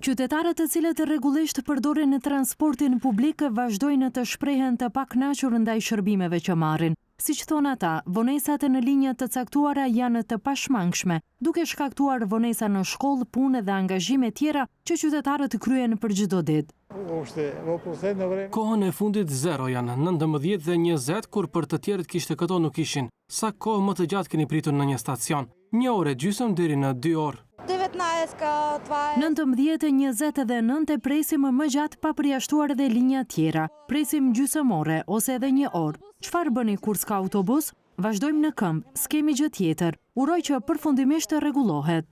Qytetarët të cilët rregullisht përdorin transportin publik vazhdojnë të shprehen të pakënaqur ndaj shërbimeve që marrin. Siç thonë ata, vonesat në linja të caktuara janë të pashmangshme, duke shkaktuar vonesa në shkollë, punë dhe angazhime tjera që qytetarët kryen për çdo ditë. Kohën e fundit zero janë, 19 dhe 20, kur për të tjerët kishte këto nuk ishin. Sa kohë më të gjatë keni pritur në një stacion? 1 orë gjysmë deri në 2 orë. 19, 20 dhe 9 presim më gjatë pa përjashtuar dhe linja tjera. Presim gjysmore ose edhe 1 orë. Çfarë bëni kur s'ka autobus? Vazhdojmë në këmbë, s'kemi gjë tjetër. Uroj që përfundimisht rregullohet.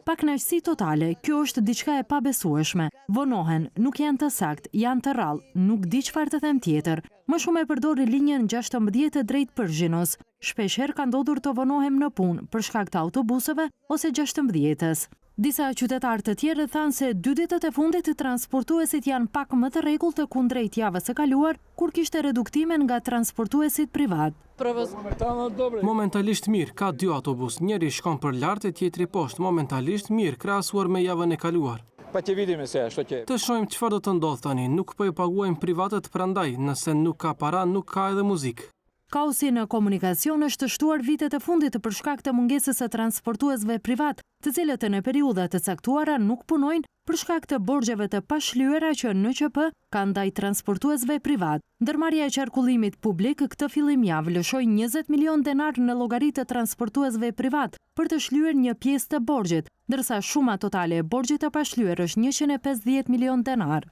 Pakënaqësi totale, kjo është diçka e pabesueshme. Vonohen, nuk janë të saktë, janë të rrallë, nuk di çfarë të them tjetër. Më shumë e përdor linjën 16 drejt Përgjinës. Shpeshherë ka ndodhur të vonohem në punë për shkak të autobuseve ose 16-s. Disa qytetarë të tjerë thanë se 2 ditët e fundit transportuesit janë pak më të rregullt kundrejt javës së kaluar, kur kishte reduktime nga transportuesit privat. Momentalisht mirë, ka 2 autobus, njëri shkon për lart e tjetri poshtë, momentalisht mirë, krahasuar me javën e kaluar. Të shohim çfarë do të ndodh tani, nuk po e paguajmë privatët prandaj, nëse nuk ka para, nuk ka edhe muzikë. Kaosi në komunikacion është shtuar vitet e fundit për shkak të mungesës së transportuesve privat, të cilët në periudha të caktuara nuk punojnë për shkak të borxheve të pashlyera që NQP ka ndaj transportuesve privat. Ndërmarrja e qarkullimit publik këtë fillim javë lëshoi 20 milion denar në llogaritë të transportuesve privat për të shlyer një pjesë të borxhit, ndërsa shuma totale e borxhit të pashlyer është 150 milion denar.